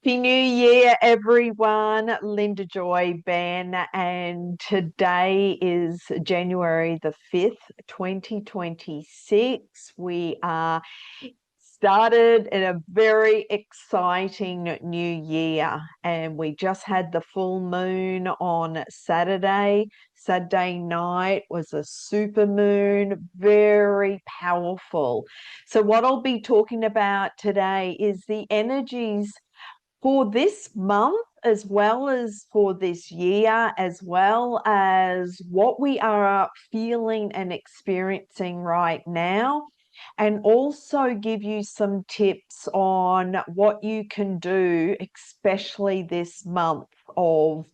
Happy New Year, everyone. Linda Joy Ben, and today is January the 5th, 2026. We are started in a very exciting new year, and we just had the full moon on Saturday. Saturday night was a super moon, very powerful. So, what I'll be talking about today is the energies for this month, as well as for this year, as well as what we are feeling and experiencing right now, and also give you some tips on what you can do, especially this month of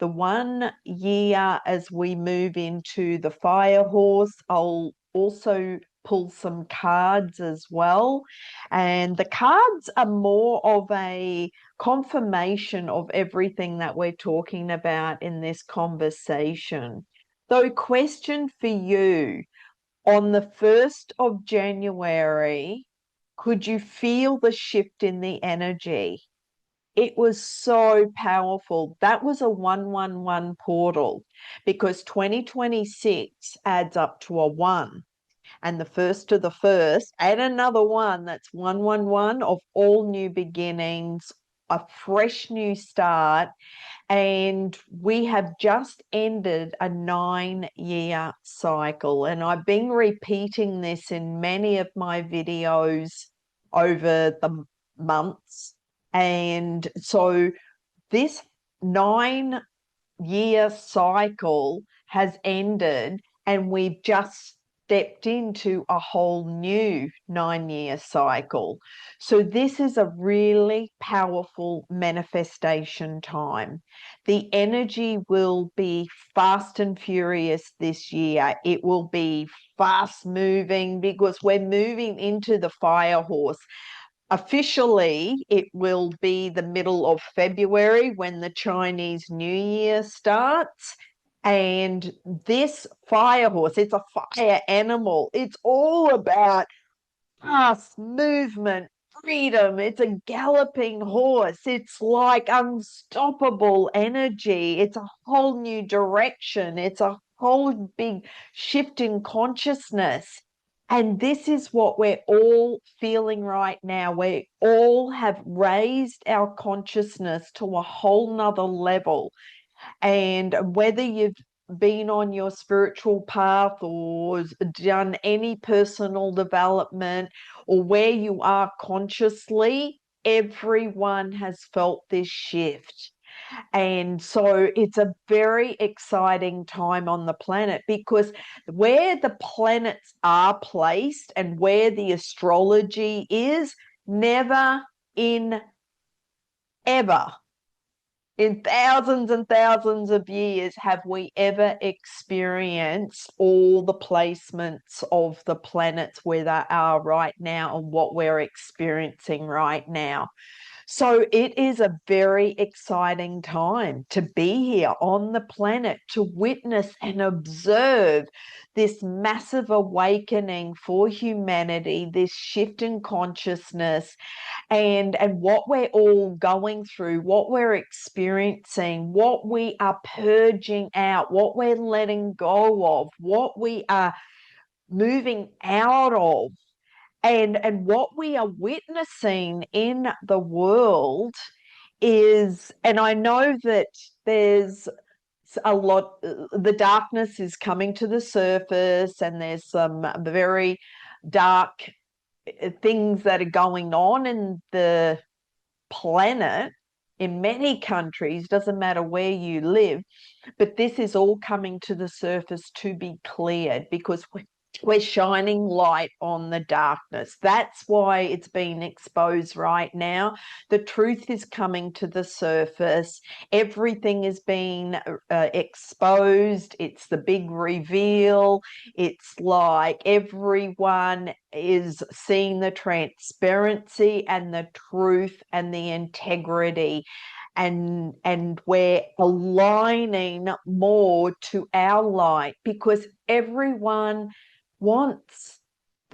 the 1 year as we move into the fire horse. I'll also pull some cards as well. And the cards are more of a confirmation of everything that we're talking about in this conversation. So, question for you, on the 1st of January, could you feel the shift in the energy? It was so powerful. That was a 111 portal, because 2026 adds up to a 1. And the first to the first, and another one, that's 111, of all new beginnings, a fresh new start. And we have just ended a 9 year cycle. And I've been repeating this in many of my videos over the months. And so this 9 year cycle has ended, and we've just stepped into a whole new 9 year cycle. So, this is a really powerful manifestation time. The energy will be fast and furious this year. It will be fast moving because we're moving into the fire horse. Officially, it will be the middle of February when the Chinese New Year starts. And this fire horse, it's a fire animal. It's all about fast movement, freedom. It's a galloping horse. It's like unstoppable energy. It's a whole new direction. It's a whole big shift in consciousness. And this is what we're all feeling right now. We all have raised our consciousness to a whole nother level. And whether you've been on your spiritual path or done any personal development, or where you are consciously, everyone has felt this shift. And so it's a very exciting time on the planet, because where the planets are placed and where the astrology is, never in ever in thousands and thousands of years have we ever experienced all the placements of the planets where they are right now and what we're experiencing right now. So it is a very exciting time to be here on the planet, to witness and observe this massive awakening for humanity, this shift in consciousness, and what we're all going through, what we're experiencing, what we are purging out, what we're letting go of, what we are moving out of, and what we are witnessing in the world is, and I know that there's a lot, the darkness is coming to the surface, and there's some very dark things that are going on in the planet in many countries, doesn't matter where you live, but this is all coming to the surface to be cleared, because we're shining light on the darkness. That's why it's being exposed right now. The truth is coming to the surface. Everything is being exposed. It's the big reveal. It's like everyone is seeing the transparency and the truth and the integrity, and we're aligning more to our light, because everyone wants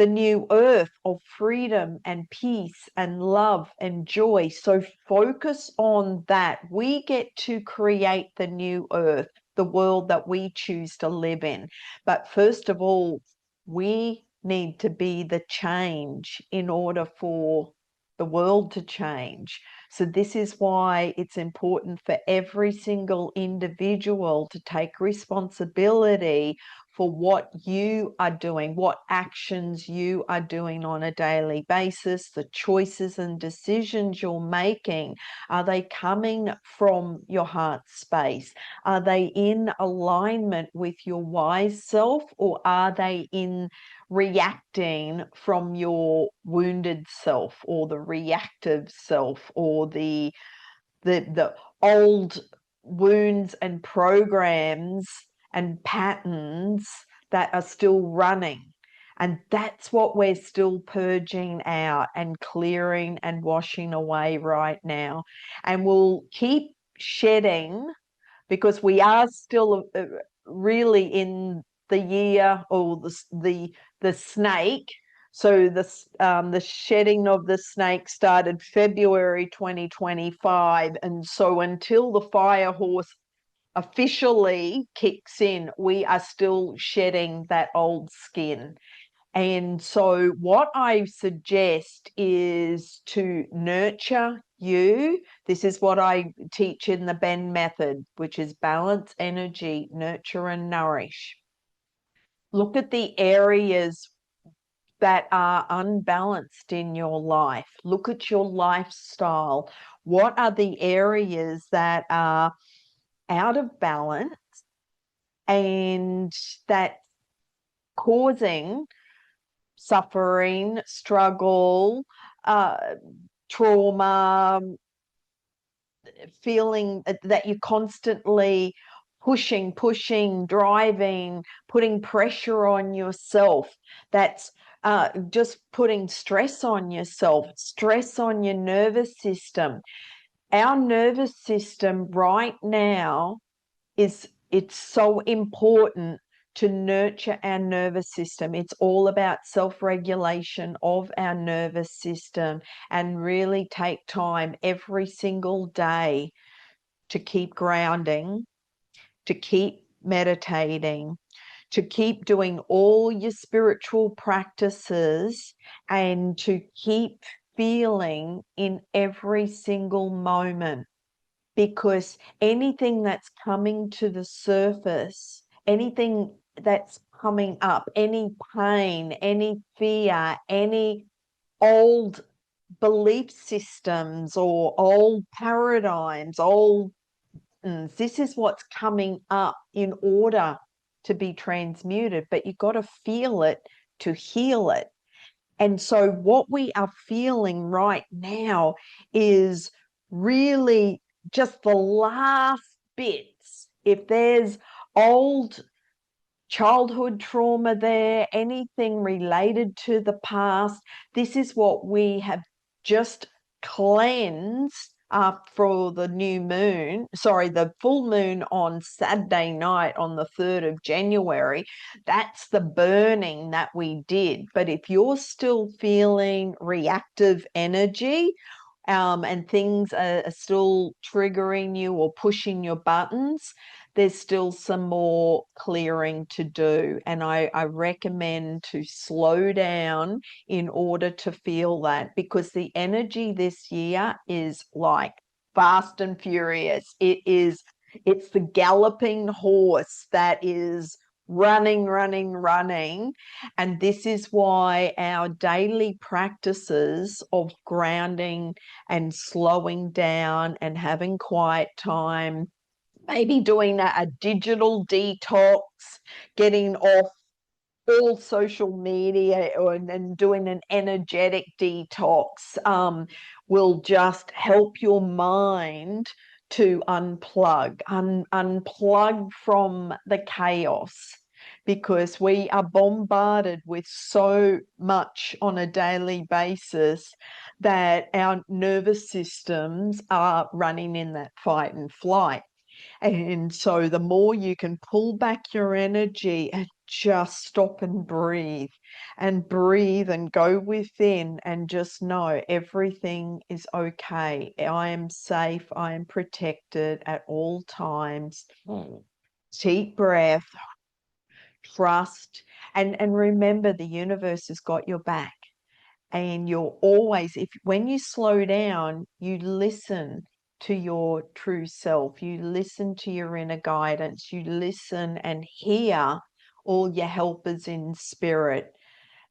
the new earth of freedom and peace and love and joy. So focus on that. We get to create the new earth, the world that we choose to live in. But first of all, we need to be the change in order for the world to change. So this is why it's important for every single individual to take responsibility for what you are doing, what actions you are doing on a daily basis, the choices and decisions you're making. Are they coming from your heart space? Are they in alignment with your wise self, or are they in reacting from your wounded self, or the reactive self, or the old wounds and programs and patterns that are still running? And that's what we're still purging out and clearing and washing away right now. And we'll keep shedding, because we are still really in the year, or the snake. So the shedding of the snake started February 2025, and so until the fire horse officially kicks in, we are still shedding that old skin. And so what I suggest is to nurture you. This is what I teach in the Benn method, which is balance, energy, nurture, and nourish. Look at the areas that are unbalanced in your life. Look at your lifestyle. What are the areas that are out of balance and that causing suffering, struggle, trauma, feeling that you're constantly pushing, driving, putting pressure on yourself. That's just putting stress on yourself, stress on your nervous system. Our nervous system right now it's so important to nurture our nervous system. It's all about self-regulation of our nervous system, and really take time every single day to keep grounding, to keep meditating, to keep doing all your spiritual practices, and to keep feeling in every single moment. Because anything that's coming to the surface, anything that's coming up, any pain, any fear, any old belief systems or old paradigms, this is what's coming up in order to be transmuted. But you've got to feel it to heal it. And so what we are feeling right now is really just the last bits. If there's old childhood trauma there, anything related to the past, this is what we have just cleansed for the new moon, the full moon on Saturday night on the 3rd of January. That's the burning that we did. But if you're still feeling reactive energy, and things are still triggering you or pushing your buttons, there's still some more clearing to do. And I recommend to slow down in order to feel that, because the energy this year is like fast and furious. It's the galloping horse that is running. And this is why our daily practices of grounding and slowing down and having quiet time, maybe doing a digital detox, getting off all social media, and doing an energetic detox, will just help your mind to unplug from the chaos, because we are bombarded with so much on a daily basis that our nervous systems are running in that fight and flight. And so the more you can pull back your energy and just stop and breathe and go within and just know everything is okay. I am safe. I am protected at all times. Deep breath, trust, and remember the universe has got your back. And you're always, if when you slow down, you listen to your true self, you listen to your inner guidance, you listen and hear all your helpers in spirit,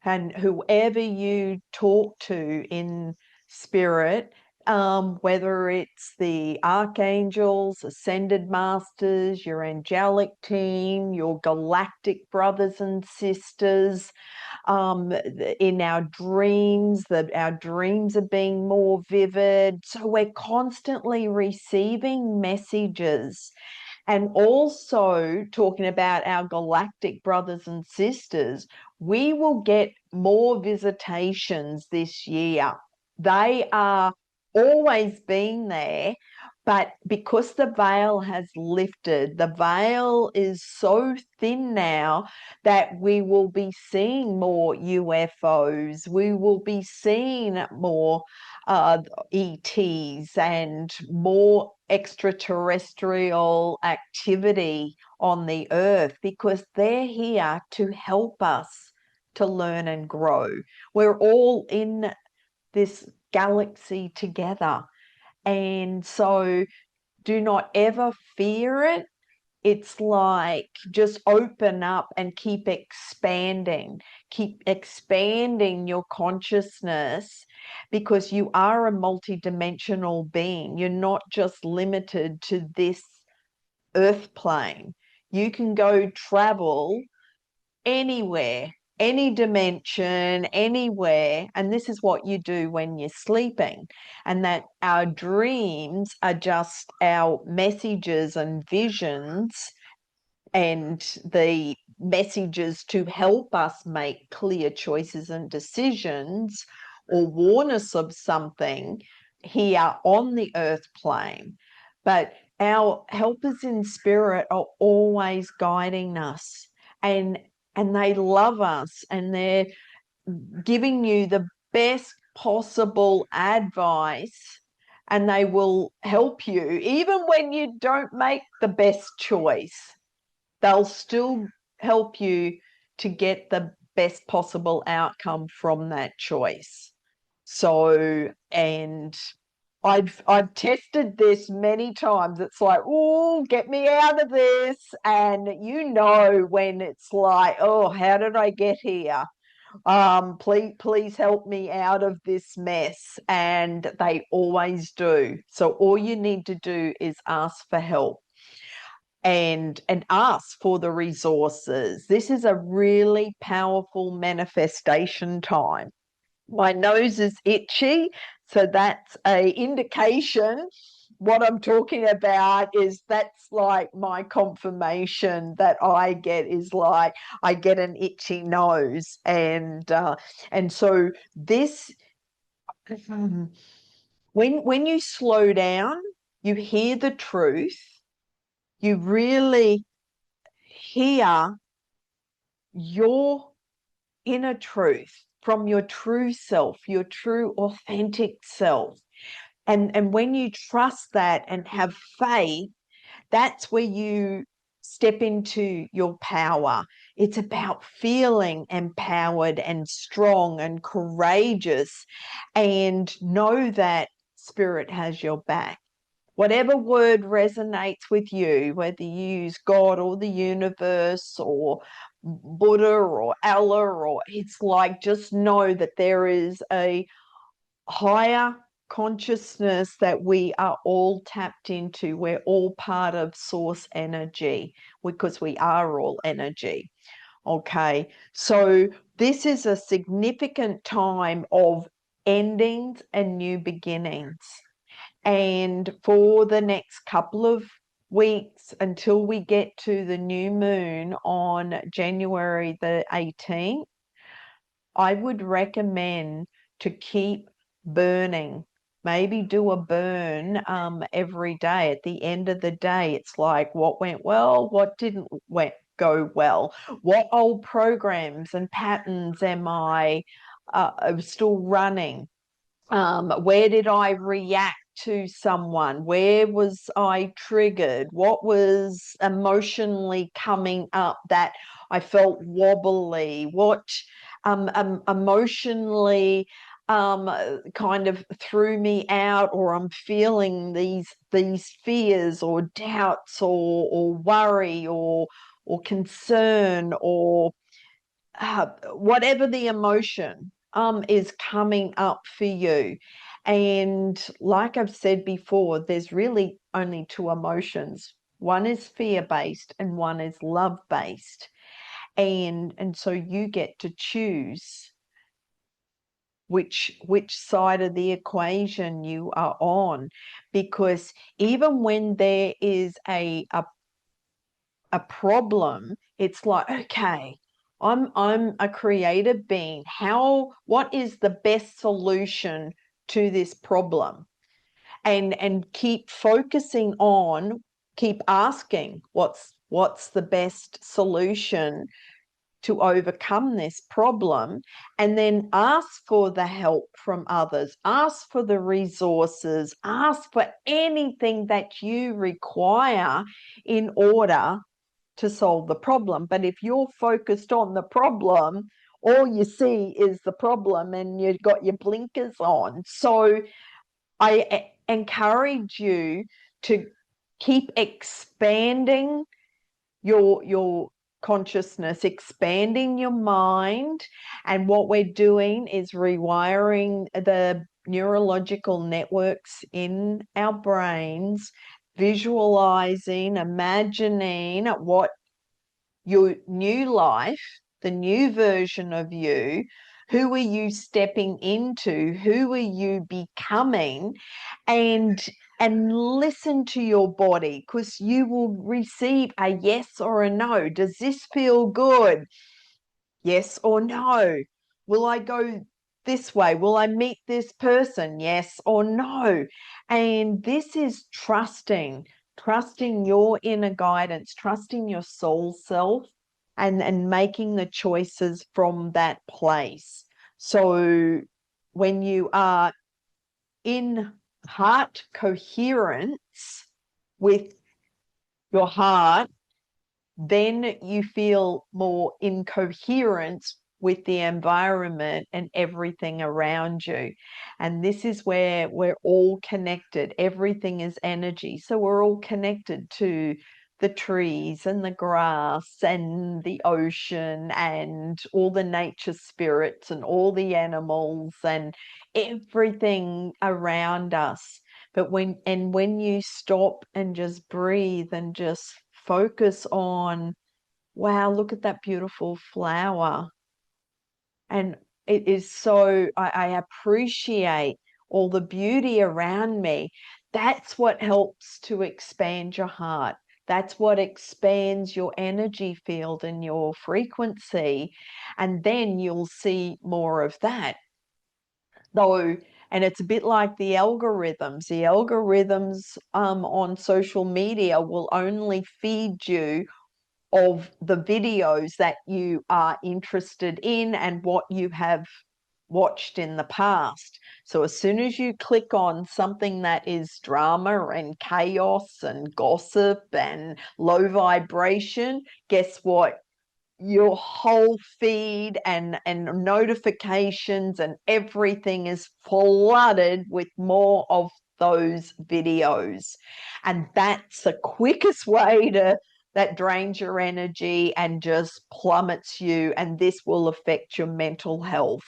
and whoever you talk to in spirit, whether it's the archangels, ascended masters, your angelic team, your galactic brothers and sisters, in our dreams, that our dreams are being more vivid. So we're constantly receiving messages. And also talking about our galactic brothers and sisters, we will get more visitations this year. They are always been there, but because the veil has lifted, the veil is so thin now that we will be seeing more UFOs, we will be seeing more ETs and more extraterrestrial activity on the earth, because they're here to help us to learn and grow. We're all in this galaxy together. And so do not ever fear it. It's like just open up and keep expanding your consciousness, because you are a multidimensional being. You're not just limited to this earth plane. You can go travel anywhere, any dimension, anywhere. And this is what you do when you're sleeping. And that our dreams are just our messages and visions, and the messages to help us make clear choices and decisions, or warn us of something here on the earth plane. But our helpers in spirit are always guiding us, and they love us, and they're giving you the best possible advice, and they will help you even when you don't make the best choice. They'll still help you to get the best possible outcome from that choice. So, and I've tested this many times. It's like, oh, get me out of this. And you know when it's like, oh, how did I get here? Please help me out of this mess. And they always do. So all you need to do is ask for help, and ask for the resources. This is a really powerful manifestation time. My nose is itchy, so that's a indication. What I'm talking about is that's like my confirmation that I get, is like I get an itchy nose, and so this, when you slow down, you hear the truth, you really hear your inner truth from your true self, your true authentic self. And when you trust that and have faith, that's where you step into your power. It's about feeling empowered and strong and courageous, and know that spirit has your back. Whatever word resonates with you, whether you use God or the universe or Buddha or Allah, or it's like, just know that there is a higher consciousness that we are all tapped into. We're all part of source energy, because we are all energy. Okay, so this is a significant time of endings and new beginnings. And for the next couple of weeks, until we get to the new moon on January the 18th, I would recommend to keep burning. Maybe do a burn every day. At the end of the day, it's like, what went well, what didn't go well? What old programs and patterns am I still running? Where did I react to someone? Where was I triggered? What was emotionally coming up that I felt wobbly? What emotionally kind of threw me out, or I'm feeling these fears or doubts or worry or concern or whatever the emotion is coming up for you. And like I've said before, there's really only two emotions. One is fear-based and one is love-based. And so you get to choose which side of the equation you are on, because even when there is a problem, it's like, okay, I'm a creative being. What is the best solution to this problem? And keep focusing on, keep asking what's the best solution to overcome this problem, and then ask for the help from others, ask for the resources, ask for anything that you require in order to solve the problem. But if you're focused on the problem, all you see is the problem and you've got your blinkers on. So I encourage you to keep expanding your consciousness, expanding your mind. And what we're doing is rewiring the neurological networks in our brains, visualizing, imagining what your new life, the new version of you, who are you stepping into, who are you becoming, and listen to your body, because you will receive a yes or a no. Does this feel good? Yes or no? Will I go this way? Will I meet this person? Yes or no? And this is trusting your inner guidance, trusting your soul self, and making the choices from that place. So when you are in heart coherence with your heart, then you feel more in coherence with the environment and everything around you. And this is where we're all connected. Everything is energy. So we're all connected to the trees and the grass and the ocean and all the nature spirits and all the animals and everything around us. But when you stop and just breathe and just focus on, wow, look at that beautiful flower. And it is so, I appreciate all the beauty around me. That's what helps to expand your heart. That's what expands your energy field and your frequency. And then you'll see more of that. Though, and it's a bit like the algorithms. The algorithms on social media will only feed you of the videos that you are interested in and what you have watched in the past. So as soon as you click on something that is drama and chaos and gossip and low vibration, guess what? Your whole feed and notifications and everything is flooded with more of those videos. And that's the quickest way to that drains your energy and just plummets you, and this will affect your mental health.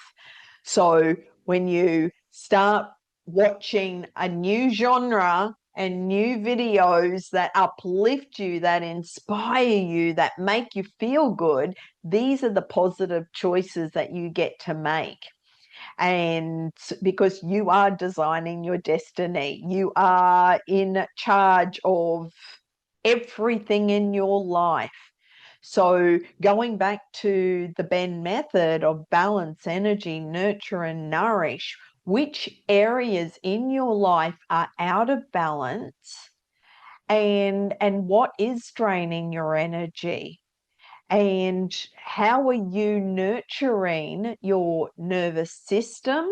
So when you start watching a new genre and new videos that uplift you, that inspire you, that make you feel good, these are the positive choices that you get to make. And because you are designing your destiny, you are in charge of everything in your life. So going back to the Benn method of balance, energy, nurture, and nourish, which areas in your life are out of balance, and what is draining your energy? And how are you nurturing your nervous system?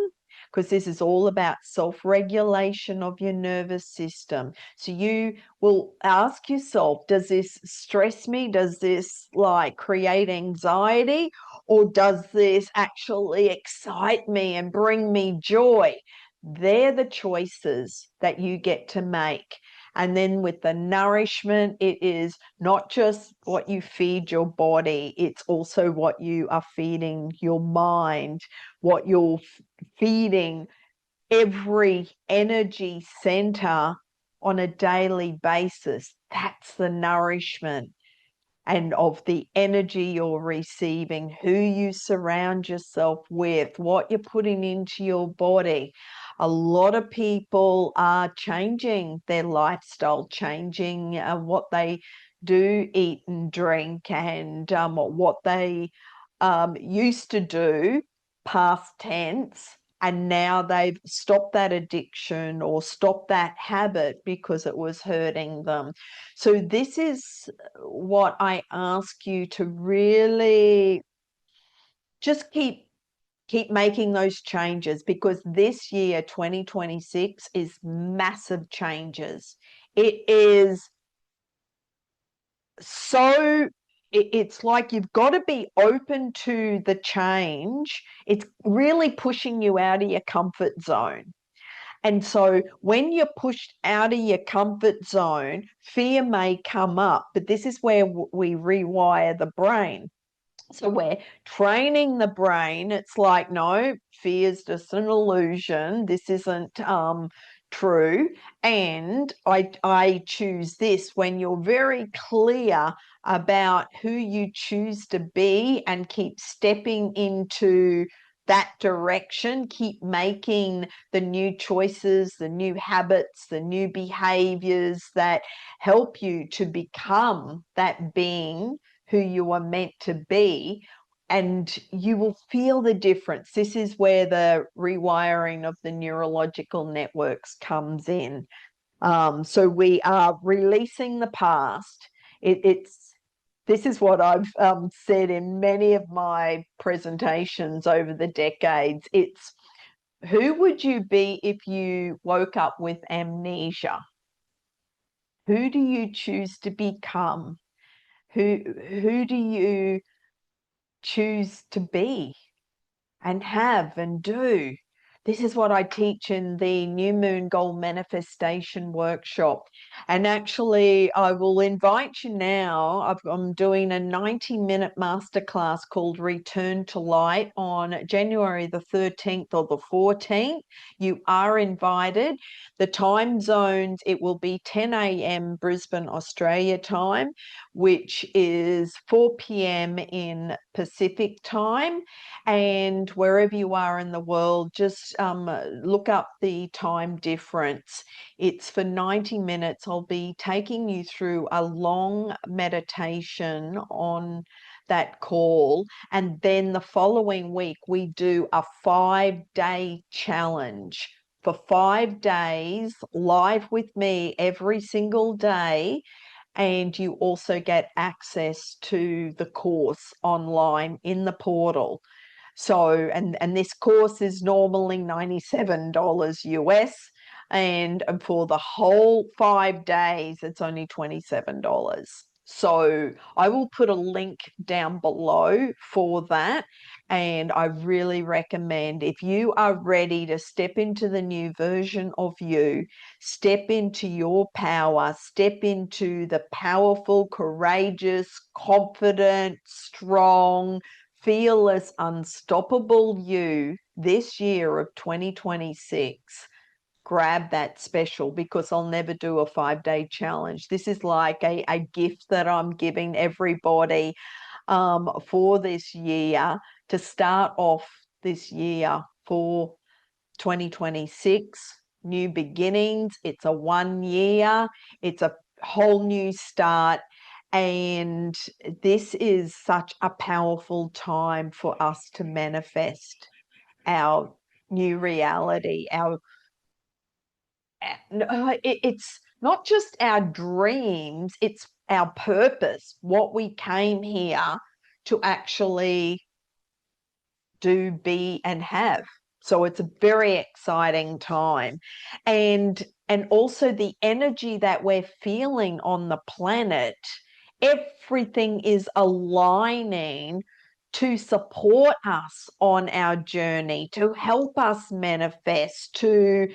Because this is all about self-regulation of your nervous system. So you will ask yourself, does this stress me? Does this like create anxiety? Or does this actually excite me and bring me joy? They're the choices that you get to make. And then with the nourishment, it is not just what you feed your body, it's also what you are feeding your mind, what you're feeding every energy center on a daily basis. That's the nourishment and of the energy you're receiving, who you surround yourself with, what you're putting into your body. A lot of people are changing their lifestyle, changing what they do eat and drink, and what they used to do, past tense, and now they've stopped that addiction or stopped that habit because it was hurting them. So this is what I ask you to really just keep making those changes, because this year 2026 is massive changes. It is so it's like you've got to be open to the change. It's really pushing you out of your comfort zone. And so when you're pushed out of your comfort zone, fear may come up, but this is where we rewire the brain. So we're training the brain. It's like, no, fear's just an illusion. This isn't true. And I choose this. When you're very clear about who you choose to be and keep stepping into that direction, keep making the new choices, the new habits, the new behaviors that help you to become that being who you are meant to be, and you will feel the difference. This is where the rewiring of the neurological networks comes in. So we are releasing the past. It's this is what I've said in many of my presentations over the decades. It's, who would you be if you woke up with amnesia? Who do you choose to become? Who do you choose to be and have and do? This is what I teach in the New Moon Goal Manifestation Workshop. And actually, I will invite you now. I'm doing a 90-minute masterclass called Return to Light on January the 13th or the 14th. You are invited. The time zones, it will be 10 a.m. Brisbane, Australia time, which is 4 p.m. in Pacific time. And wherever you are in the world, just look up the time difference. It's for 90 minutes. I'll be taking you through a long meditation on that call. And then the following week, we do a 5-day challenge. For 5 days, live with me every single day. And you also get access to the course online in the portal. So, and this course is normally $97 US, and for the whole 5 days, it's only $27. So I will put a link down below for that. And I really recommend, if you are ready to step into the new version of you, step into your power, step into the powerful, courageous, confident, strong, fearless, unstoppable you this year of 2026, grab that special, because I'll never do a 5-day challenge. This is like a gift that I'm giving everybody for this year, to start off this year for 2026. New beginnings. It's a 1 year. It's a whole new start. And this is such a powerful time for us to manifest our new reality. It's not just our dreams, it's our purpose, what we came here to actually do, be, and have. So it's a very exciting time. And also the energy that we're feeling on the planet, everything is aligning to support us on our journey, to help us manifest, to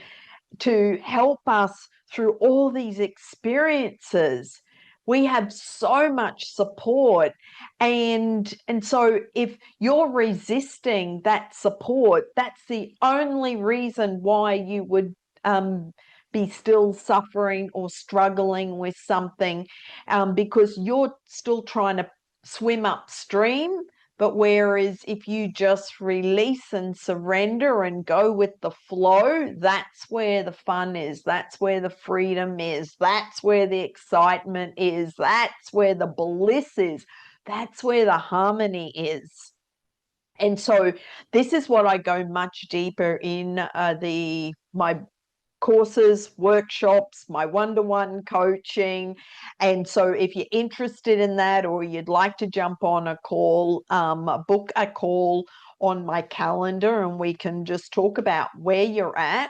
help us through all these experiences. We have so much support. And so if you're resisting that support, that's the only reason why you would be still suffering or struggling with something, because you're still trying to swim upstream. But whereas if you just release and surrender and go with the flow, that's where the fun is. That's where the freedom is. That's where the excitement is. That's where the bliss is. That's where the harmony is. And so this is what I go much deeper in my courses, workshops, my one-to-one coaching. And so if you're interested in that, or you'd like to jump on a call, book a call on my calendar, and we can just talk about where you're at,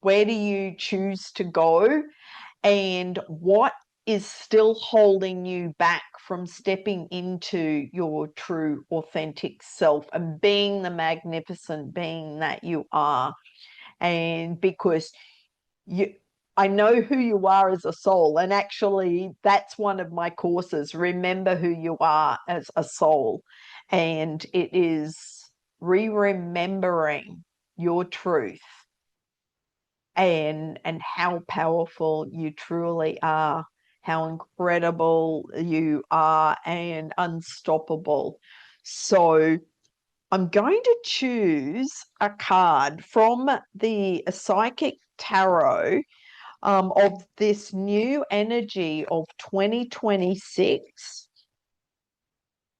where do you choose to go, and what is still holding you back from stepping into your true authentic self and being the magnificent being that you are. And because you, I know who you are as a soul, and actually that's one of my courses, remember who you are as a soul. And it is remembering your truth and how powerful you truly are, how incredible you are, and unstoppable. So I'm going to choose a card from the Psychic Tarot, of this new energy of 2026.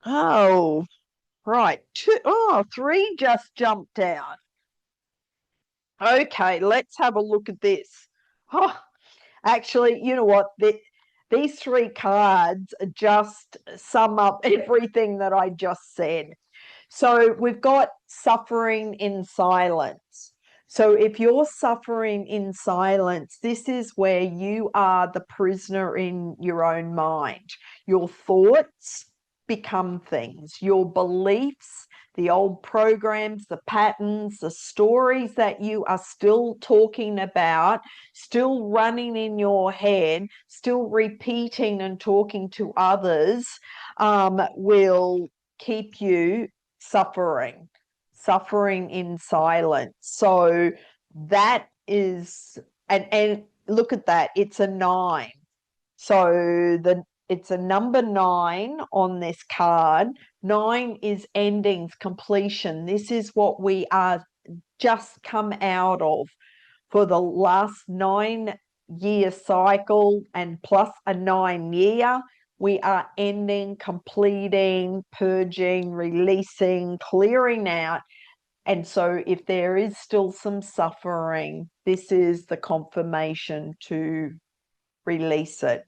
Oh, right. Three just jumped out. Okay, let's have a look at this. Oh, actually, you know what? These three cards just sum up everything that I just said. So we've got suffering in silence. So if you're suffering in silence, this is where you are the prisoner in your own mind. Your thoughts become things, your beliefs, the old programs, the patterns, the stories that you are still talking about, still running in your head, still repeating and talking to others, will keep you suffering in silence. So that is, and look at that, it's a 9. So it's a number 9 on this card. 9 is endings, completion. This is what we are just come out of for the last 9-year cycle, and plus a 9-year. We are ending, completing, purging, releasing, clearing out. And so if there is still some suffering, this is the confirmation to release it.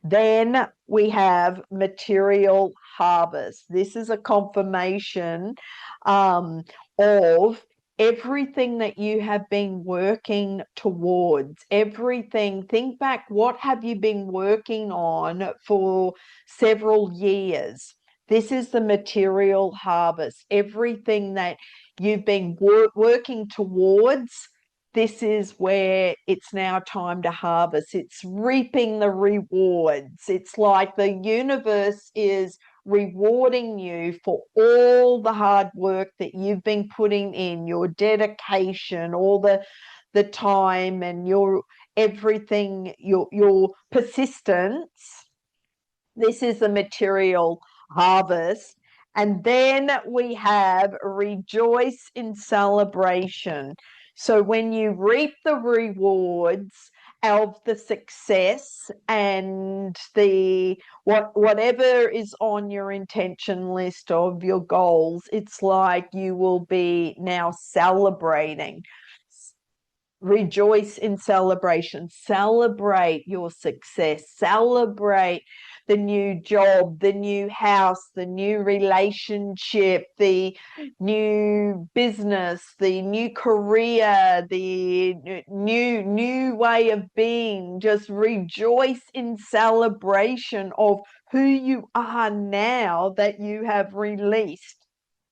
Then we have material harvest. This is a confirmation of everything that you have been working towards. Everything. Think back, what have you been working on for several years? This is the material harvest. Everything that you've been working towards, this is where it's now time to harvest. It's reaping the rewards. It's like the universe is rewarding you for all the hard work that you've been putting in, your dedication, all the time, and your everything, your persistence. This is the material harvest. And then we have rejoice in celebration. So when you reap the rewards of the success and the whatever is on your intention list of your goals, it's like you will be now celebrating. rejoice in celebration, celebrate your success, celebrate the new job, the new house, the new relationship, the new business, the new career, the new way of being. Just rejoice in celebration of who you are now, that you have released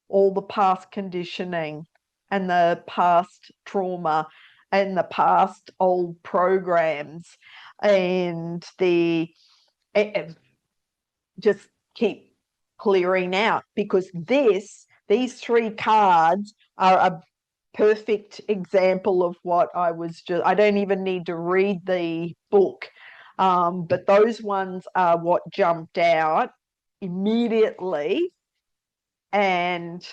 all the past conditioning and the past trauma and the past old programs, and just keep clearing out, because these three cards are a perfect example of what I don't even need to read the book, but those ones are what jumped out immediately. And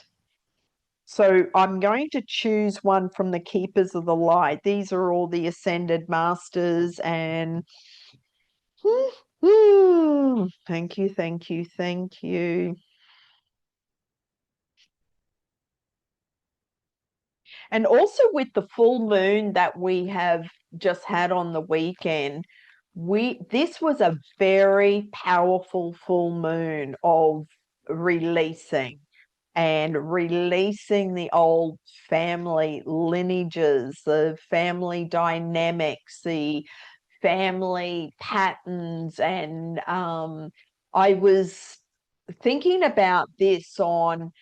so I'm going to choose one from the Keepers of the Light. These are all the Ascended Masters, and thank you, thank you, thank you. And also with the full moon that we have just had on the weekend, this was a very powerful full moon of releasing, and releasing the old family lineages, the family dynamics, the family patterns. And I was thinking about this on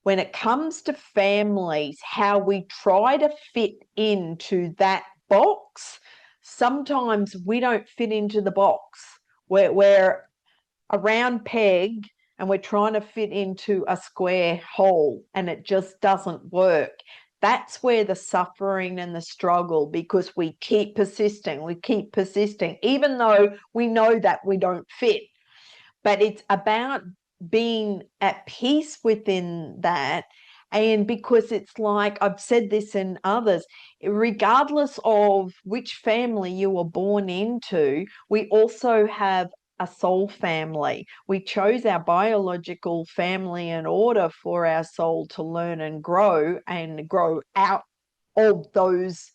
when it comes to families, how we try to fit into that box. Sometimes we don't fit into the box. We're a round peg and we're trying to fit into a square hole, and it just doesn't work. That's where the suffering and the struggle, because we keep persisting, even though we know that we don't fit. But it's about being at peace within that. And because it's like I've said this in others, regardless of which family you were born into, we also have a soul family. We chose our biological family in order for our soul to learn and grow out of those,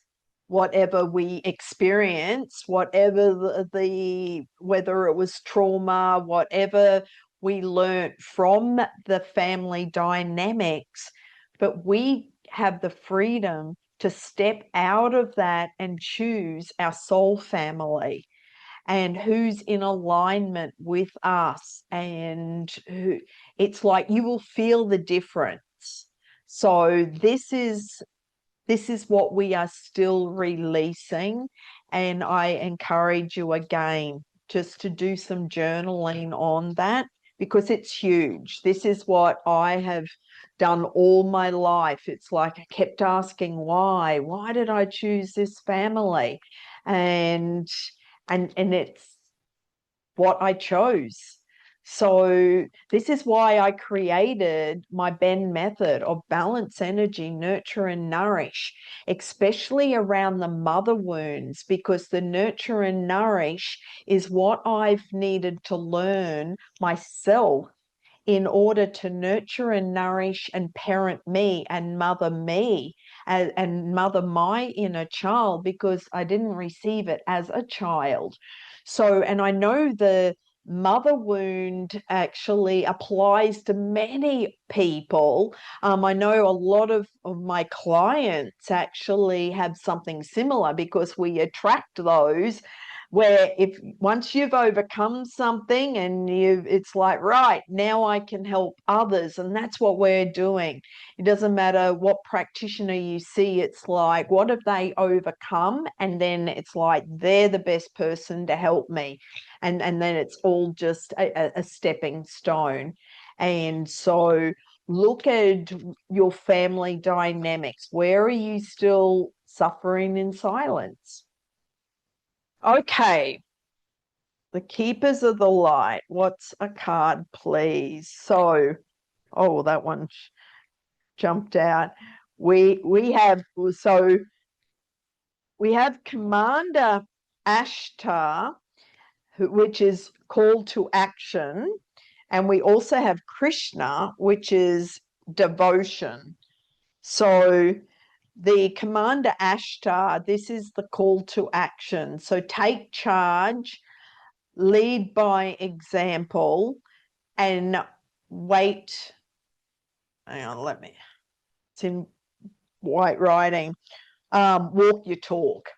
whatever we experience, whatever whether it was trauma, whatever we learned from the family dynamics. But we have the freedom to step out of that and choose our soul family, and who's in alignment with us, and who, it's like you will feel the difference. So this is what we are still releasing. And I encourage you again just to do some journaling on that, because it's huge. This is what I have done all my life. It's like I kept asking why did I choose this family? And it's what I chose. So this is why I created my Benn method of balance, energy, nurture, and nourish, especially around the mother wounds, because the nurture and nourish is what I've needed to learn myself in order to nurture and nourish and parent me and mother my inner child, because I didn't receive it as a child. So, and I know the mother wound actually applies to many people. I know a lot of my clients actually have something similar, because we attract those, where if once you've overcome something and it's like, right, now I can help others. And that's what we're doing. It doesn't matter what practitioner you see, it's like, what have they overcome? And then it's like, they're the best person to help me. And then it's all just a stepping stone. And so look at your family dynamics. Where are you still suffering in silence? Okay, the Keepers of the Light. What's a card, please? So, oh, that one jumped out. We have so we have Commander Ashtar, which is call to action, and we also have Krishna, which is devotion. So the Commander Ashtar, this is the call to action. So take charge, lead by example, and wait. Hang on, it's in white writing. Walk your talk.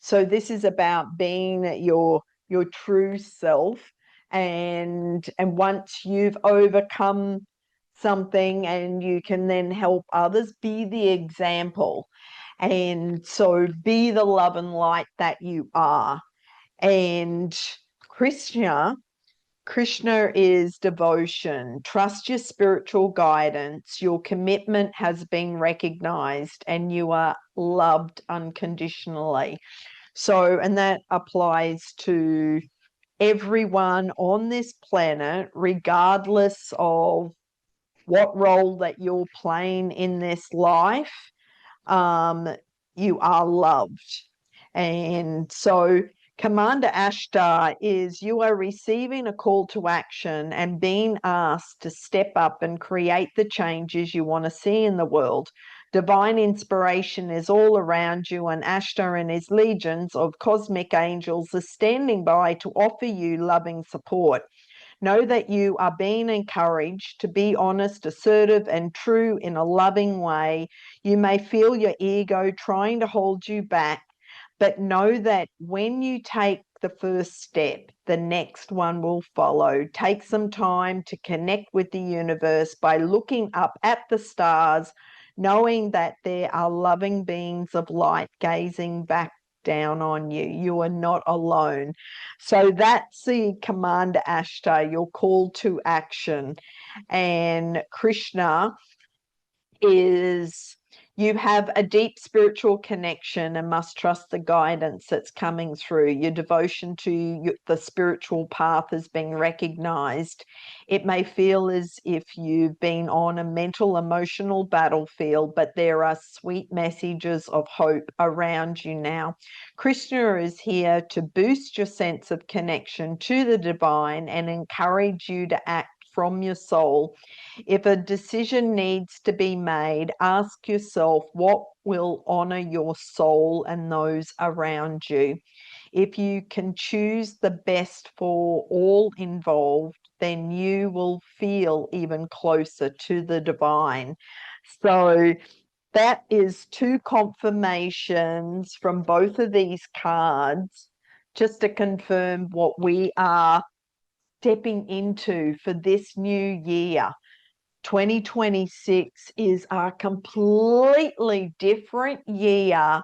So this is about being your true self, and once you've overcome something and you can then help others, be the example. And so be the love and light that you are. And Krishna Krishna is devotion. Trust your spiritual guidance. Your commitment has been recognized and you are loved unconditionally. So, and that applies to everyone on this planet, regardless of what role that you're playing in this life. You are loved. And so Commander Ashtar is you are receiving a call to action and being asked to step up and create the changes you want to see in the world. Divine inspiration is all around you, and Ashtar and his legions of cosmic angels are standing by to offer you loving support. Know that you are being encouraged to be honest, assertive, and true in a loving way. You may feel your ego trying to hold you back, but know that when you take the first step, the next one will follow. Take some time to connect with the universe by looking up at the stars, knowing that there are loving beings of light gazing back down on you. You are not alone. So that's the Commander Ashtar, your call to action. And Krishna is you have a deep spiritual connection and must trust the guidance that's coming through. Your devotion to the spiritual path is being recognized. It may feel as if you've been on a mental, emotional battlefield, but there are sweet messages of hope around you now. Krishna is here to boost your sense of connection to the divine and encourage you to act from your soul. If a decision needs to be made, ask yourself what will honor your soul and those around you. If you can choose the best for all involved, then you will feel even closer to the divine. So that is two confirmations from both of these cards, just to confirm what we are stepping into for this new year. 2026 is a completely different year,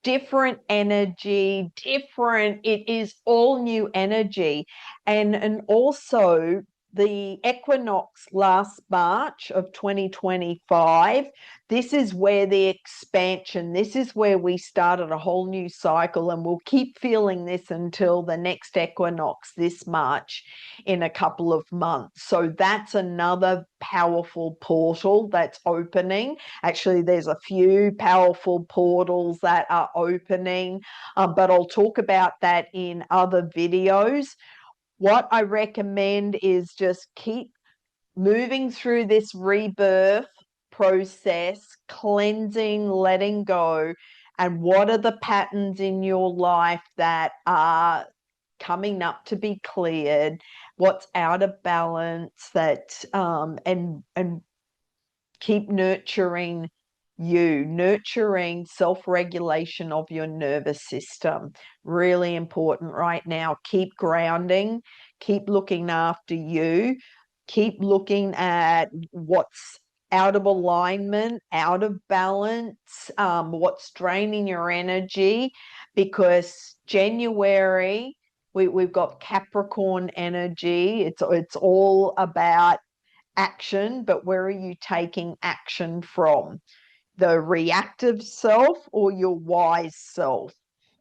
different energy, it is all new energy. And also the equinox last March of 2025, this is where the expansion, this is where we started a whole new cycle, and we'll keep feeling this until the next equinox this March in a couple of months. So that's another powerful portal that's opening. Actually, there's a few powerful portals that are opening, but I'll talk about that in other videos. What I recommend is just keep moving through this rebirth process, cleansing, letting go, and what are the patterns in your life that are coming up to be cleared, what's out of balance, that and keep nurturing nurturing self-regulation of your nervous system. Really important right now. Keep grounding, keep looking after you, keep looking at what's out of alignment, out of balance, what's draining your energy, because January, we've got Capricorn energy. It's all about action, but where are you taking action from? The reactive self or your wise self?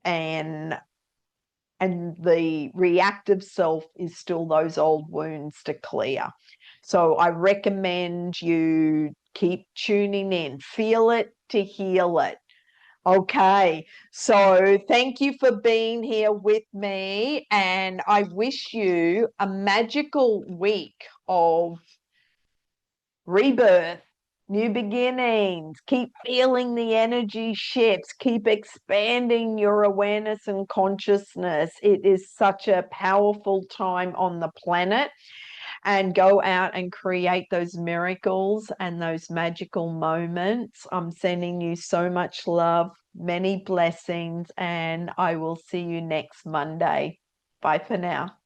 And the reactive self is still those old wounds to clear. So I recommend you keep tuning in, feel it to heal it. Okay, so thank you for being here with me, and I wish you a magical week of rebirth New beginnings. Keep feeling the energy shifts. Keep expanding your awareness and consciousness. It is such a powerful time on the planet. And go out and create those miracles and those magical moments. I'm sending you so much love, many blessings, and I will see you next Monday. Bye for now.